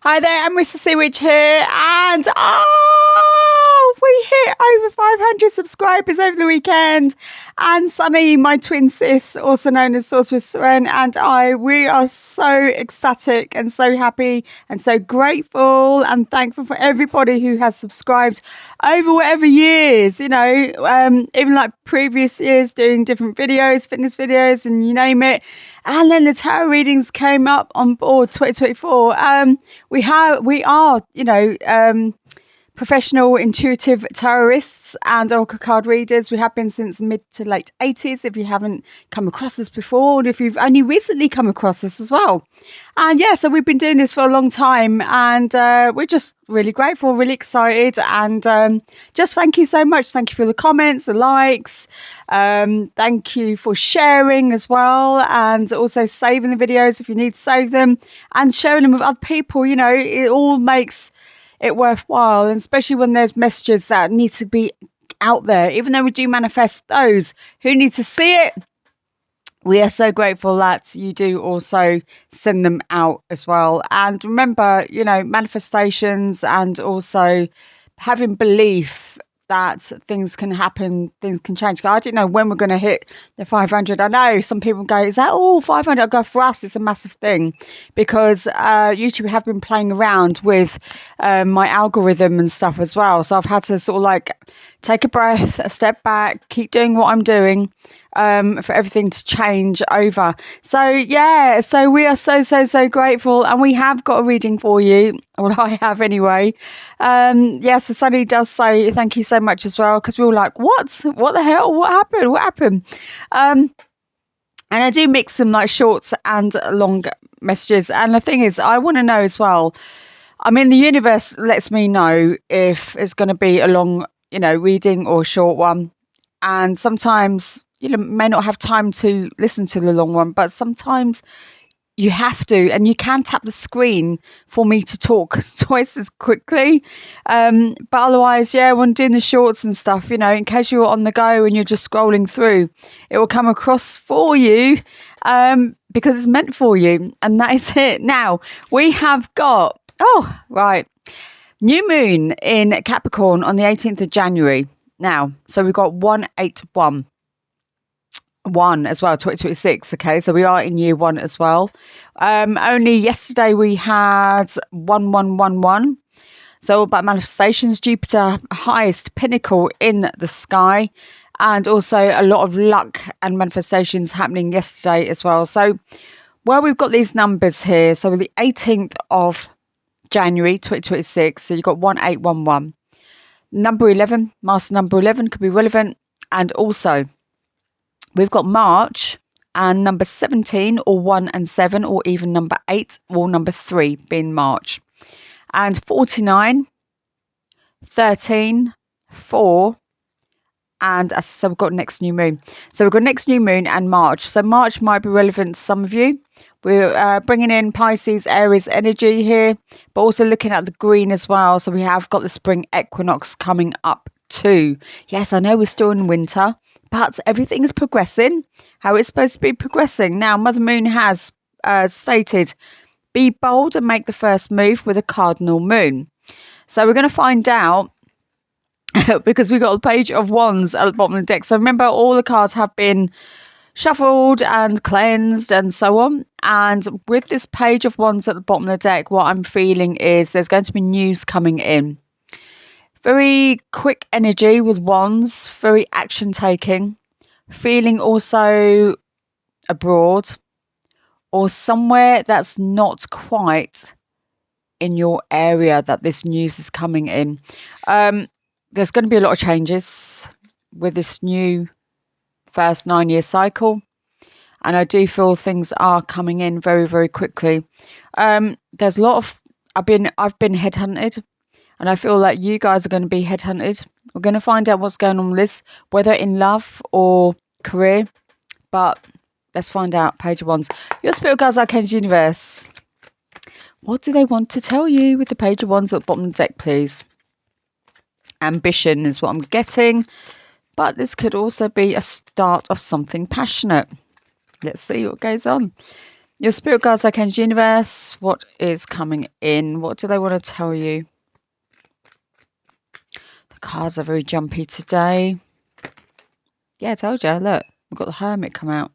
Hi there, Amarissa Seawitch here, and we hit over 500 subscribers over the weekend. And Sunny, my twin sis, also known as Sorceress Soren, and we are so ecstatic and so happy and so grateful and thankful for everybody who has subscribed over whatever years, even like previous years, doing different videos, fitness videos, and you name it. And then the tarot readings came up on board 2024. We are, professional intuitive tarotists and oracle card readers. We have been since mid to late 80s. If you haven't come across us before, and if you've only recently come across us as well. And yeah, so we've been doing this for a long time, and we're just really grateful, really excited, and just thank you so much. Thank you for the comments, the likes. Thank you for sharing as well, and also saving the videos if you need to save them, and sharing them with other people. It all makes it worthwhile, and especially when there's messages that need to be out there, even though we do manifest those who need to see it. We are so grateful that you do also send them out as well. And remember, manifestations and also having belief that things can happen, things can change. I don't know when we're going to hit the 500. I know some people go, is that all 500? I go, for us, it's a massive thing, because YouTube have been playing around with my algorithm and stuff as well. So I've had to sort of like take a breath, a step back, keep doing what I'm doing, for everything to change over. So yeah, so we are so grateful, and we have got a reading for you. Well, I have anyway. So Sunny does say thank you so much as well, because we were like, what the hell, what happened? And I do mix them like shorts and long messages. And the thing is, I want to know as well, I mean, the universe lets me know if it's going to be a long reading or a short one. And sometimes you may not have time to listen to the long one, but sometimes you have to, and you can tap the screen for me to talk twice as quickly. But otherwise, when doing the shorts and stuff, in case you're on the go and you're just scrolling through, it will come across for you, because it's meant for you. And that is it. Now, we have got, new moon in Capricorn on the 18th of January. Now, so we've got 181. 1 as well, 2026. Okay, so we are in year 1 as well. Only yesterday we had 1111. So about manifestations, Jupiter highest pinnacle in the sky, and also a lot of luck and manifestations happening yesterday as well. So we've got these numbers here, so the 18th of January 2026, so you've got 1811. Number 11, master number 11 could be relevant, and also we've got March and number 17 or 1 and 7, or even number 8 or number 3 being March. And 49, 13, 4, and as I said, we've got next new moon. So we've got next new moon and March. So March might be relevant to some of you. We're bringing in Pisces, Aries energy here, but also looking at the green as well. So we have got the spring equinox coming up too. Yes, I know we're still in winter, but everything is progressing how it's supposed to be progressing. Now, Mother Moon has stated, be bold and make the first move with a cardinal moon. So we're going to find out, because we got a page of wands at the bottom of the deck. So remember, all the cards have been shuffled and cleansed and so on. And with this page of wands at the bottom of the deck, what I'm feeling is there's going to be news coming in. Very quick energy with wands, very action taking, feeling also abroad or somewhere that's not quite in your area that this news is coming in. There's going to be a lot of changes with this new first 9-year cycle, and I do feel things are coming in very, very quickly. There's a lot of I've been headhunted. And I feel like you guys are going to be headhunted. We're going to find out what's going on with this, whether in love or career. But let's find out. Page of Wands. Your spirit guides, Arcane Universe. What do they want to tell you with the Page of Wands at the bottom of the deck, please? Ambition is what I'm getting. But this could also be a start of something passionate. Let's see what goes on. Your spirit guides, archangels, universe, what is coming in? What do they want to tell you? The cards are very jumpy today. Yeah, I told you. Look, we've got the Hermit come out.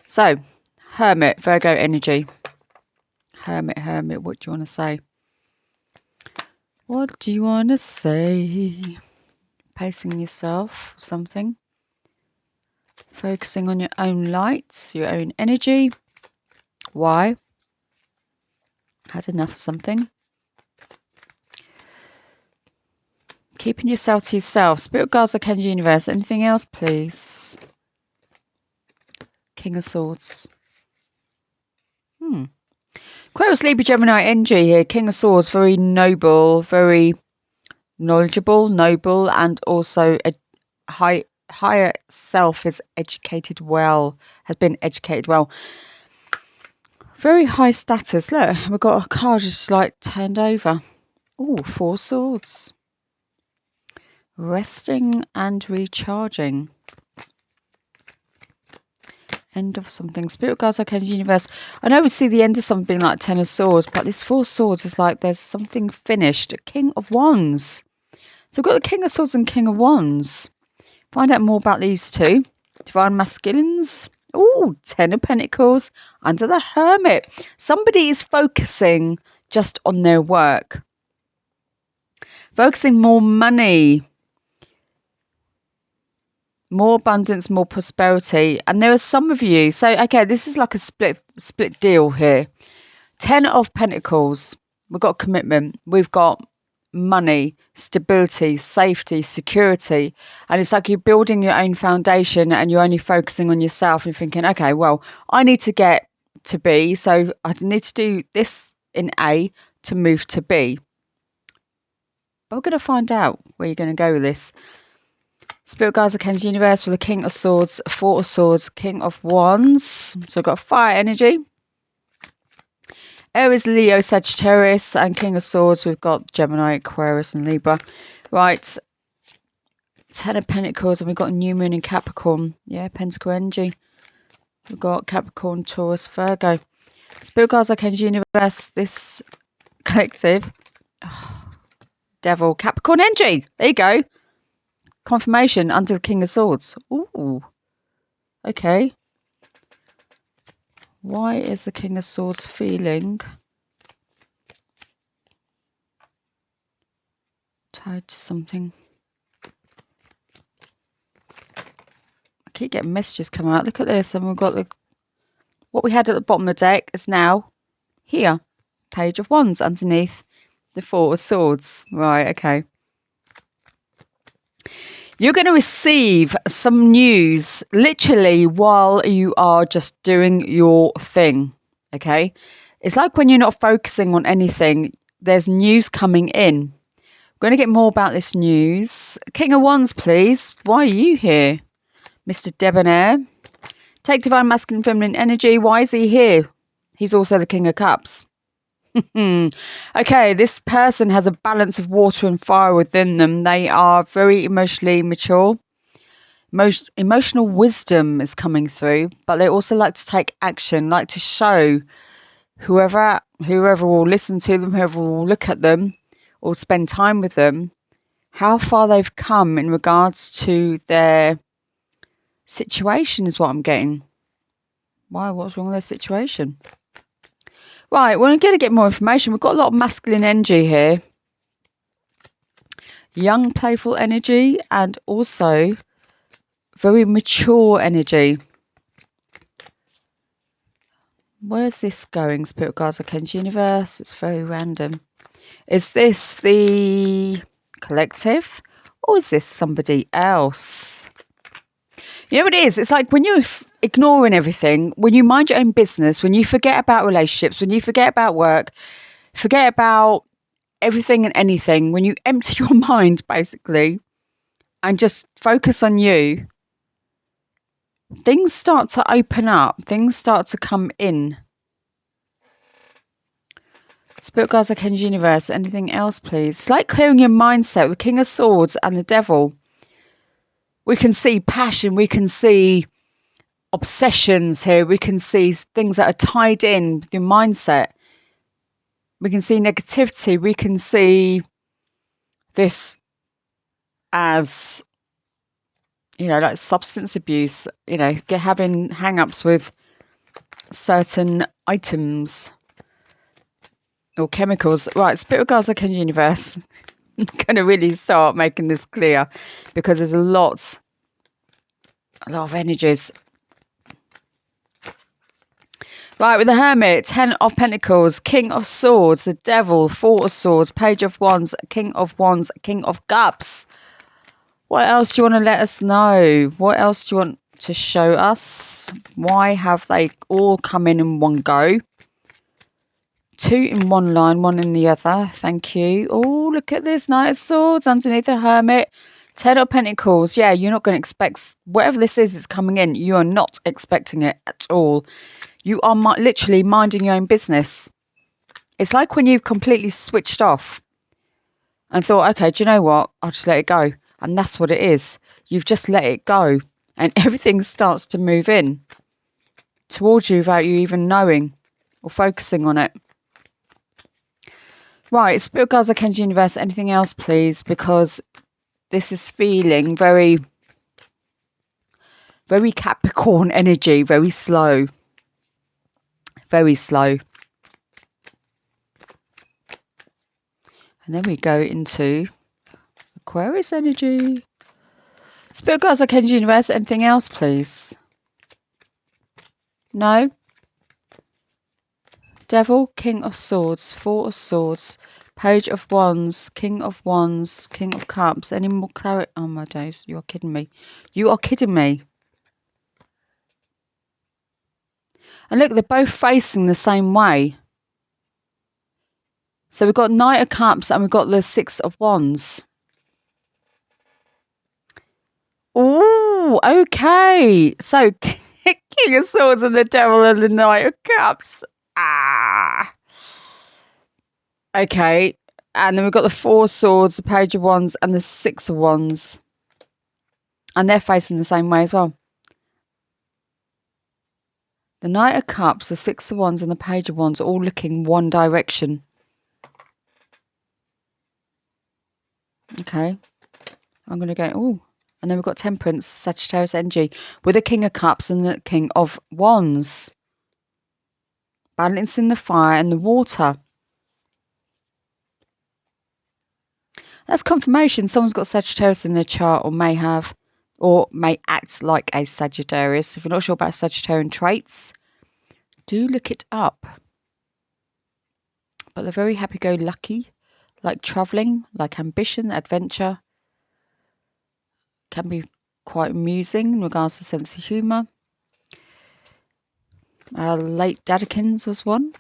So, Hermit, Virgo energy. Hermit, what do you want to say? What do you want to say? Pacing yourself, something. Focusing on your own lights, your own energy. Why? Had enough of something. Keeping yourself to yourself. Spirit guides, archangels, universe. Anything else, please? King of Swords. Aquarius, Libra, Gemini, energy here. King of Swords, very noble, very knowledgeable, noble, and also a higher self is educated well, has been educated well. Very high status. Look, we've got a card just like turned over. Oh, 4 swords. Resting and recharging. End of something. Spirit guides, archangels, universe. I know we see the end of something like 10 of swords, but this 4 swords is like there's something finished. King of wands. So we've got the King of Swords and King of Wands. Find out more about these two. Divine Masculines. Oh, 10 of Pentacles under the Hermit. Somebody is focusing just on their work. Focusing more money. More abundance, more prosperity. And there are some of you. So, okay, this is like a split deal here. 10 of Pentacles. We've got commitment. We've got money, stability, safety, security, and it's like you're building your own foundation and you're only focusing on yourself and thinking, okay, well, I need to get to B, so I need to do this in A to move to B. But we're going to find out where you're going to go with this. Spirit guides, archangels, universe for the King of Swords, 4 of Swords, King of Wands. So we've got fire energy. Aries, Leo, Sagittarius, and King of Swords. We've got Gemini, Aquarius, and Libra. Right. 10 of Pentacles, and we've got New Moon in Capricorn. Yeah, Pentacle energy. We've got Capricorn, Taurus, Virgo. Spirit guides, archangels, universe. This collective. Oh, Devil, Capricorn energy. There you go. Confirmation under the King of Swords. Ooh. Okay. Why is the King of Swords feeling tied to something? I keep getting messages come out. Look at this. And we've got what we had at the bottom of the deck is now here. Page of Wands underneath the 4 of Swords. Right, okay. You're going to receive some news literally while you are just doing your thing, okay? It's like when you're not focusing on anything, there's news coming in. We're going to get more about this news. King of Wands, please. Why are you here? Mr. Debonair. Take divine masculine feminine energy. Why is he here? He's also the King of Cups. Okay, this person has a balance of water and fire within them. They are very emotionally mature. Emotional wisdom is coming through, but they also like to take action, like to show whoever will listen to them, whoever will look at them or spend time with them, how far they've come in regards to their situation is what I'm getting. Why? What's wrong with their situation? Right, we're going to get more information. We've got a lot of masculine energy here. Young, playful energy and also very mature energy. Where's this going, Spirit Guides, Archangels, Universe? It's very random. Is this the collective or is this somebody else? You know what it is? It's like when you're ignoring everything, when you mind your own business, when you forget about relationships, when you forget about work, forget about everything and anything, when you empty your mind basically and just focus on you, things start to open up, things start to come in. Spirit Guides, Archangels, Universe, anything else please? It's like clearing your mindset with the King of Swords and the Devil. We can see passion, we can see obsessions here. We can see things that are tied in with your mindset. We can see negativity. We can see this as, like substance abuse, having hang-ups with certain items or chemicals. Right, Spirit Guides Arcane Universe. I'm going to really start making this clear because there's a lot of energies. Right, with the Hermit, 10 of Pentacles, King of Swords, the Devil, 4 of Swords, Page of Wands, King of Wands, King of Cups. What else do you want to let us know? What else do you want to show us? Why have they all come in one go? 2 in one line, 1 in the other. Thank you. Oh, look at this. Knight of Swords underneath the Hermit. 10 of Pentacles. Yeah, you're not going to expect... Whatever this is that's coming in, you are not expecting it at all. You are literally minding your own business. It's like when you've completely switched off and thought, okay, do you know what? I'll just let it go. And that's what it is. You've just let it go. And everything starts to move in towards you without you even knowing or focusing on it. Right, Spirit Guides Arcane Universe, anything else, please? Because this is feeling very, very Capricorn energy, very slow. Very slow. And then we go into Aquarius energy. Spirit Guides Arcane Universe, anything else, please? No? Devil, King of Swords, 4 of Swords, Page of Wands, King of Wands, King of Cups. Any more clarity? Oh my days, you are kidding me. You are kidding me. And look, they're both facing the same way. So we've got Knight of Cups and we've got the 6 of Wands. Oh, okay. So King of Swords and the Devil and the Knight of Cups. Okay. And then we've got the 4 of Swords, the Page of Wands and the 6 of Wands. And they're facing the same way as well. The Knight of Cups, the 6 of Wands and the Page of Wands are all looking one direction. Okay. I'm going to go, oh. And then we've got Temperance, Sagittarius energy with the King of Cups and the King of Wands. Balancing the fire and the water. That's confirmation. Someone's got Sagittarius in their chart or may have, or may act like a Sagittarius. If you're not sure about Sagittarian traits, do look it up. But they're very happy-go-lucky, like travelling, like ambition, adventure. Can be quite amusing in regards to sense of humour. Late Dadikins was one.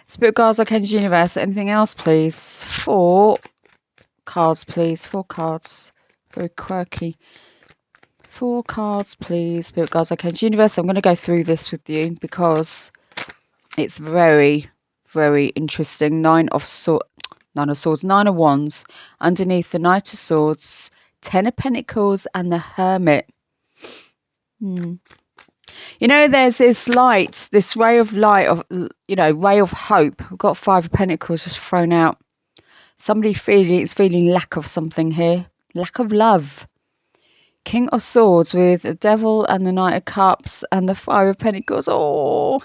Spirit Guides Arcane Universe. Anything else, please? 4 cards, please. 4 cards. Very quirky. 4 cards, please. Spirit Guides Arcane Universe. I'm going to go through this with you because it's very, very interesting. 9 of Swords, 9 of Wands. Underneath the Knight of Swords, 10 of Pentacles and the Hermit. There's this light, this ray of light, ray of hope. We've got 5 of Pentacles just thrown out. Somebody is feeling lack of something here. Lack of love. King of Swords with the Devil and the Knight of Cups and the 5 of Pentacles. Oh,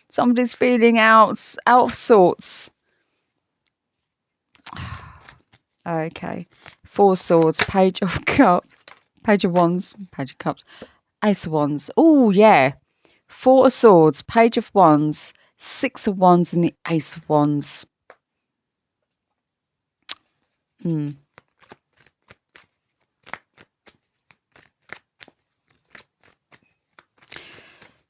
somebody's feeling out of sorts. Okay. 4 Swords, Page of Cups, Page of Wands, Page of Cups, Ace of Wands. Oh, yeah. 4 of Swords, Page of Wands, 6 of Wands and the Ace of Wands.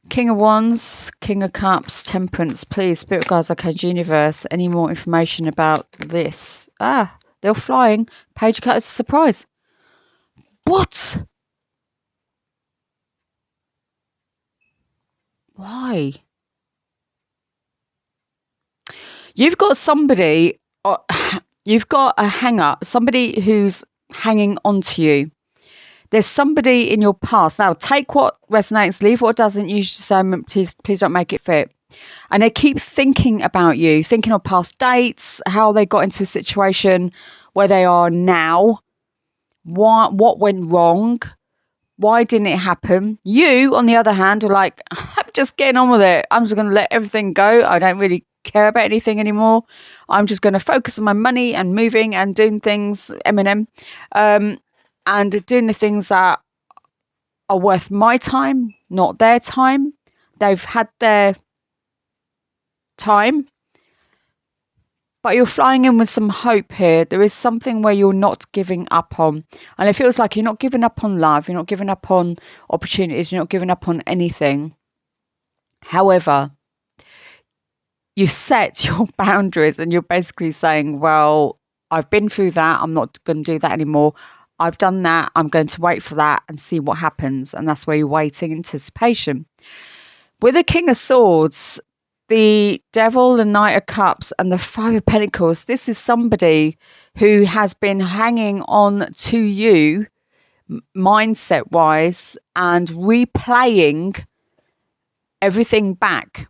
King of Wands, King of Cups, Temperance. Please, Spirit Guides Arcane Universe, any more information about this? They're flying. Page of Cups, surprise. What? Why? You've got somebody, you've got a hanger, somebody who's hanging on to you. There's somebody in your past. Now, take what resonates, leave what doesn't. Use discernment. Please don't make it fit. And they keep thinking about you, thinking of past dates, how they got into a situation where they are now, what went wrong, why didn't it happen. You, on the other hand, are like, I'm just getting on with it. I'm just going to let everything go. I don't really care about anything anymore. I'm just going to focus on my money and moving and doing things, Eminem, and doing the things that are worth my time, not their time. They've had their time, but you're flying in with some hope here. There is something where you're not giving up on, and it feels like you're not giving up on love, you're not giving up on opportunities, you're not giving up on anything. However, you set your boundaries and you're basically saying, well, I've been through that, I'm not going to do that anymore. I've done that, I'm going to wait for that and see what happens. And that's where you're waiting, anticipation. With the King of Swords, the Devil, the Knight of Cups, and the Five of Pentacles, this is somebody who has been hanging on to you mindset-wise and replaying everything back.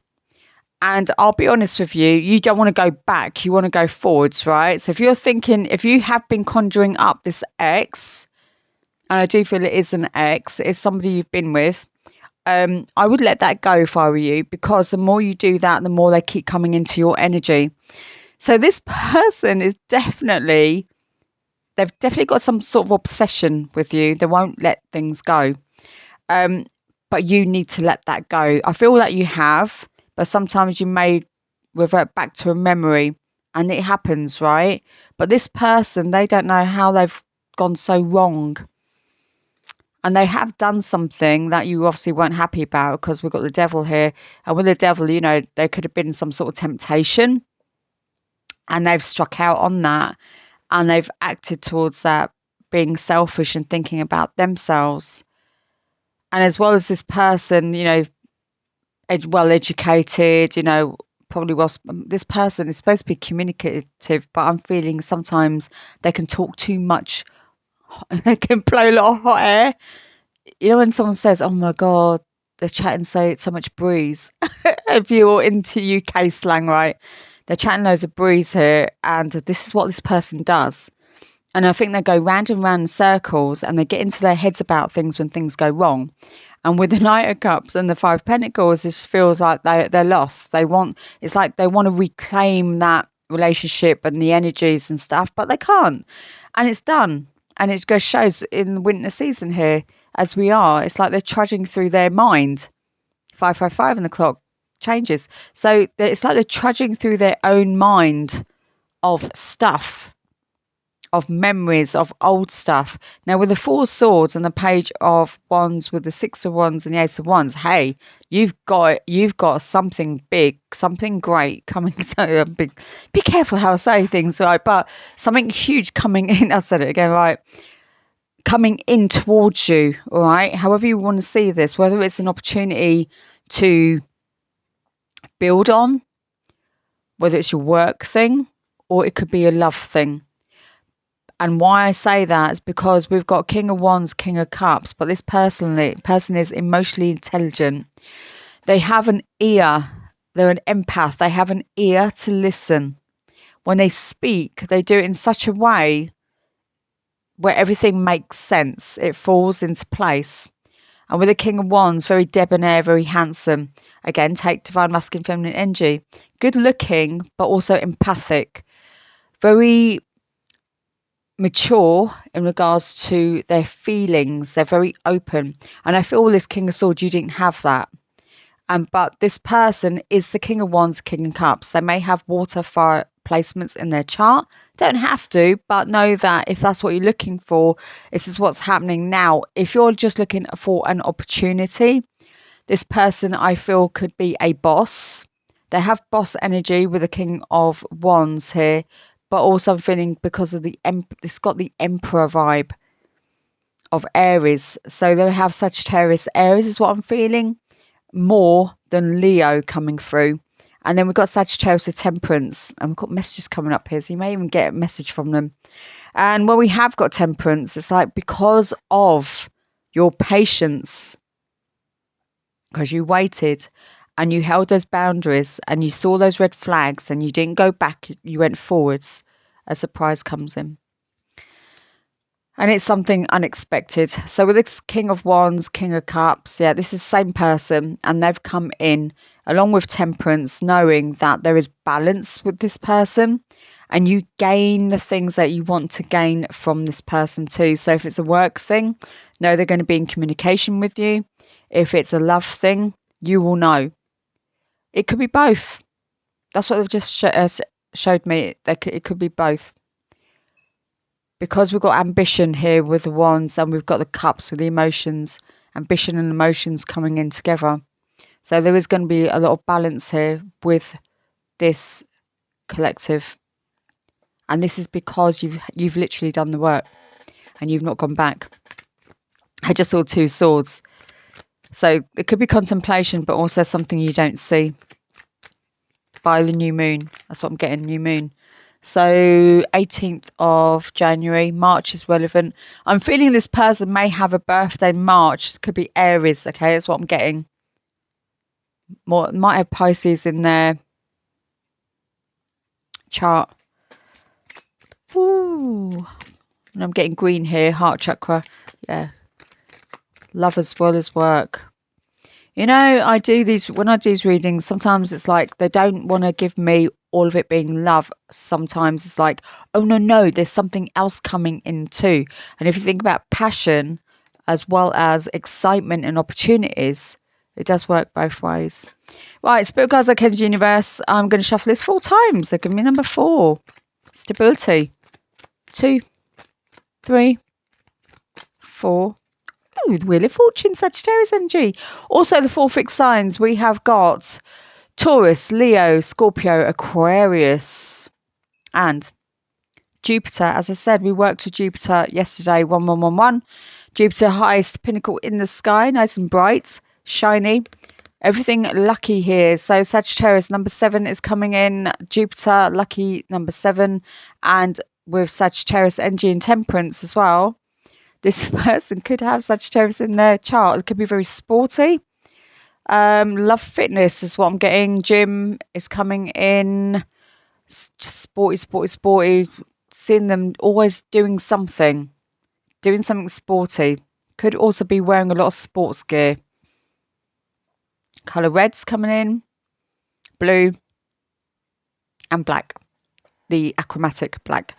And I'll be honest with you, you don't want to go back, you want to go forwards, right? So if you're thinking, if you have been conjuring up this ex, and I do feel it is an ex, it's somebody you've been with, I would let that go if I were you, because the more you do that, the more they keep coming into your energy. So this person is definitely, they've definitely got some sort of obsession with you. They won't let things go. But you need to let that go. I feel that you have, but sometimes you may revert back to a memory, and it happens, right? But this person, they don't know how they've gone so wrong. And they have done something that you obviously weren't happy about, because we've got the Devil here. And with the Devil, you know, there could have been some sort of temptation. And they've struck out on that. And they've acted towards that, being selfish and thinking about themselves. And as well as this person, you know, well educated, you know, probably well, this person is supposed to be communicative, but I'm feeling sometimes they can talk too much. They can blow a lot of hot air. You know, when someone says, oh my God, they're chatting so much breeze. If you're into UK slang, right? They're chatting loads of breeze here. And this is what this person does. And I think they go round and round in circles, and they get into their heads about things when things go wrong. And with the Knight of Cups and the Five of Pentacles, this feels like they're lost. It's like they want to reclaim that relationship and the energies and stuff, but they can't. And it's done. And it just shows in the winter season here, as we are, it's like they're trudging through their mind. 555 and the clock changes. So it's like they're trudging through their own mind of stuff, of memories, of old stuff. Now, with the Four of Swords and the Page of Wands, with the Six of Wands and the Ace of Wands, hey, you've got something big, something great coming. So be careful how I say things, right? But something huge coming in. I said it again, right? Coming in towards you, all right? However you want to see this, whether it's an opportunity to build on, whether it's your work thing, or it could be a love thing. And why I say that is because we've got King of Wands, King of Cups, but this person is emotionally intelligent. They have an ear. They're an empath. They have an ear to listen. When they speak, they do it in such a way where everything makes sense. It falls into place. And with the King of Wands, very debonair, very handsome. Again, take divine masculine feminine energy. Good looking, but also empathic. Very mature in regards to their feelings. They're very open. And I feel this King of Swords, you didn't have that. But this person is the King of Wands, King of Cups. They may have water, fire placements in their chart. Don't have to, but know that if that's what you're looking for, this is what's happening now. If you're just looking for an opportunity, this person, I feel, could be a boss. They have boss energy with the King of Wands here, but also I'm feeling because of it's got the Emperor vibe of Aries. So they have Sagittarius. Aries is what I'm feeling more than Leo coming through. And then we've got Sagittarius with Temperance, and we've got messages coming up here, so you may even get a message from them. And when we have got Temperance, it's like because of your patience, because you waited and you held those boundaries and you saw those red flags and you didn't go back, you went forwards. A surprise comes in. And it's something unexpected. So with this King of Wands, King of Cups, yeah, this is the same person, and they've come in along with Temperance, knowing that there is balance with this person, and you gain the things that you want to gain from this person too. So if it's a work thing, know they're going to be in communication with you. If it's a love thing, you will know. It could be both. That's what they've just showed me. It could be both. Because we've got ambition here with the wands, and we've got the cups with the emotions, ambition and emotions coming in together. So there is going to be a lot of balance here with this collective. And this is because you've literally done the work and you've not gone back. I just saw 2 swords. So it could be contemplation, but also something you don't see by the new moon. That's what I'm getting, new moon. So 18th of January, March is relevant. I'm feeling this person may have a birthday March. Could be Aries, okay? That's what I'm getting. Might have Pisces in their chart. Ooh. And I'm getting green here, heart chakra. Yeah. Love as well as work. You know, when I do these readings, sometimes it's like they don't want to give me all of it being love. Sometimes it's like, oh no, there's something else coming in too. And if you think about passion as well as excitement and opportunities, it does work both ways. Right, Spirit Guides, Arcane Universe. I'm going to shuffle this 4 times. So give me number 4. Stability. 2, 3, 4. Ooh, the Wheel of Fortune, Sagittarius energy. Also, the 4 fixed signs. We have got Taurus, Leo, Scorpio, Aquarius, and Jupiter. As I said, we worked with Jupiter yesterday, 1111. Jupiter, highest pinnacle in the sky, nice and bright, shiny. Everything lucky here. So Sagittarius, number 7 is coming in. Jupiter, lucky number 7. And with Sagittarius energy and Temperance as well. This person could have Sagittarius in their chart. It could be very sporty. Love fitness is what I'm getting. Gym is coming in. Just sporty. Seeing them always doing something sporty. Could also be wearing a lot of sports gear. Colour red's coming in. Blue and black. The achromatic black.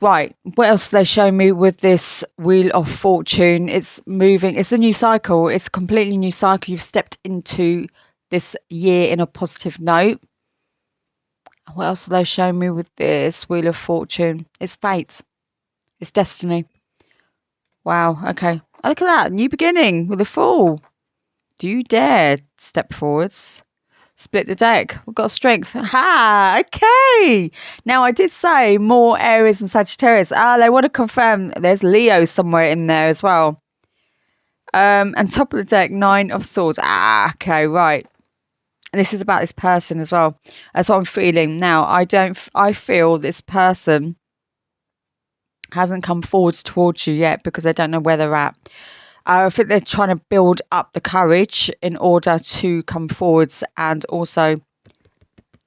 Right, what else do they show me with this Wheel of Fortune? It's moving. It's a new cycle. It's a completely new cycle. You've stepped into this year in a positive note. What else do they show me with this Wheel of Fortune? It's fate. It's destiny. Wow, okay. Oh, look at that. New beginning with a Fool. Do you dare step forwards? Split the deck. We've got strength. Ha! Okay. Now, I did say more Aries and Sagittarius. They want to confirm there's Leo somewhere in there as well. And top of the deck, 9 of Swords. Okay, right. And this is about this person as well. That's what I'm feeling. Now, I feel this person hasn't come forwards towards you yet because they don't know where they're at. I think they're trying to build up the courage in order to come forwards and also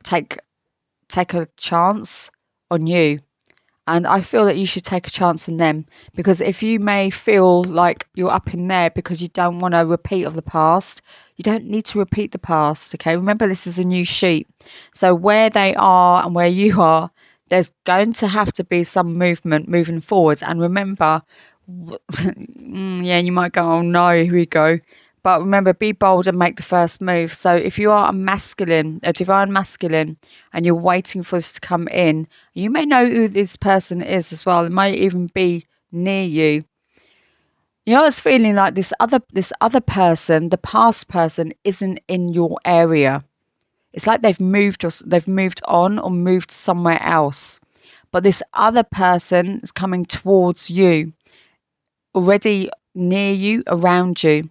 take a chance on you. And I feel that you should take a chance on them, because if you may feel like you're up in there because you don't want a repeat of the past, you don't need to repeat the past, okay? Remember, this is a new sheet. So where they are and where you are, there's going to have to be some movement moving forward. And remember, yeah, you might go, oh no, here we go. But remember, be bold and make the first move. So if you are a divine masculine, and you're waiting for this to come in, you may know who this person is as well. It might even be near you. You know, it's feeling like this other person, the past person, isn't in your area. It's like they've moved on or moved somewhere else. But this other person is coming towards you, already near you, around you.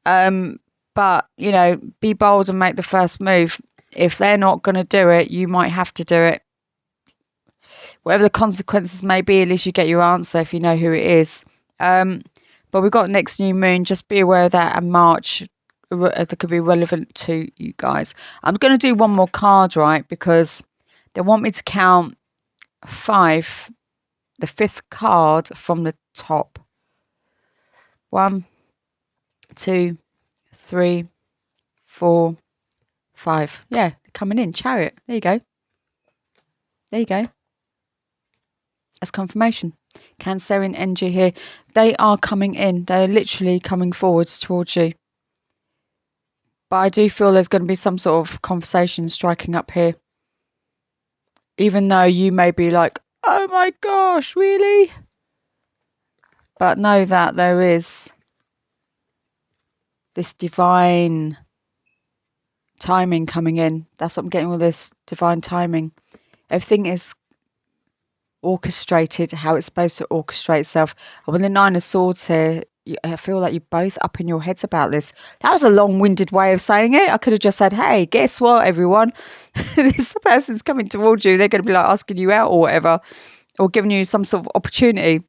But you know, be bold and make the first move. If they're not going to do it, you might have to do it. Whatever the consequences may be, at least you get your answer if you know who it is. But we've got next new moon. Just be aware of that. And March, that could be relevant to you guys. I'm going to do one more card, right? Because they want me to count 5, the 5th card from the top. 1, 2, 3, 4, 5. Yeah, they're coming in. Chariot. There you go. There you go. That's confirmation. Cancerian energy here. They are coming in. They're literally coming forwards towards you. But I do feel there's going to be some sort of conversation striking up here. Even though you may be like, oh my gosh, really? But know that there is this divine timing coming in. That's what I'm getting with this divine timing. Everything is orchestrated how it's supposed to orchestrate itself. And with the 9 of Swords here, I feel like you're both up in your heads about this. That was a long-winded way of saying it. I could have just said, hey, guess what, everyone? This person's coming towards you. They're going to be like asking you out or whatever, or giving you some sort of opportunity.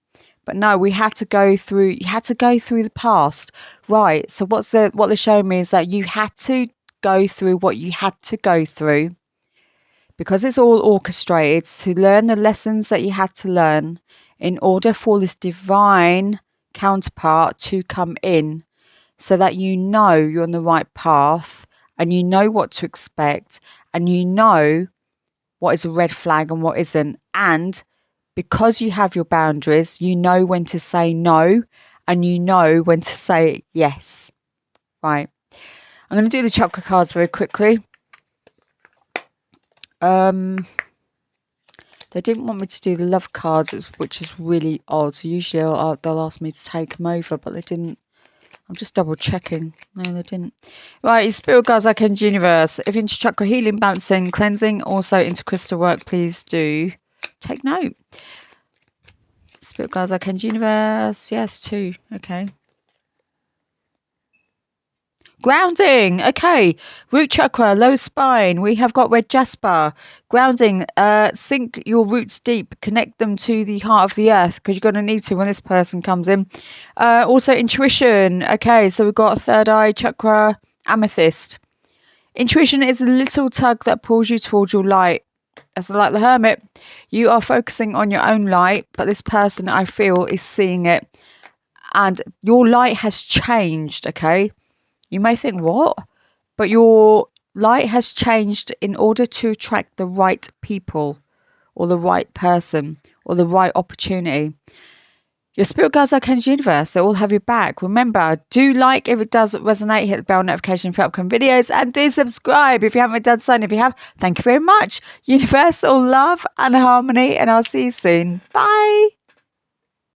But no, we had to go through, you had to go through the past. Right. So what they're showing me is that you had to go through what you had to go through, because it's all orchestrated to learn the lessons that you had to learn in order for this divine counterpart to come in, so that you know you're on the right path and you know what to expect and you know what is a red flag and what isn't. And because you have your boundaries, you know when to say no and you know when to say yes. Right. I'm going to do the chakra cards very quickly. They didn't want me to do the love cards, which is really odd. So usually they'll ask me to take them over, but they didn't. I'm just double checking. No, they didn't. Right, spirit guides, Archangel Universe. If you're into chakra healing, balancing, cleansing, also into crystal work, please do take note. Spirit guides, Archangel Universe. Yes, 2. Okay. Grounding. Okay. Root chakra, lower spine. We have got red jasper. Grounding. Sink your roots deep. Connect them to the heart of the earth, because you're going to need to when this person comes in. Also intuition. Okay. So we've got a third eye chakra, amethyst. Intuition is a little tug that pulls you towards your light. As like the hermit, you are focusing on your own light, but this person, I feel, is seeing it. And your light has changed. Okay. You may think, what? But your light has changed in order to attract the right people or the right person or the right opportunity. Your spirit guides, Archangel Universe, they all have your back. Remember, do like if it does resonate, hit the bell notification for upcoming videos, and do subscribe if you haven't done so. And if you have, thank you very much. Universal love and harmony, and I'll see you soon. Bye.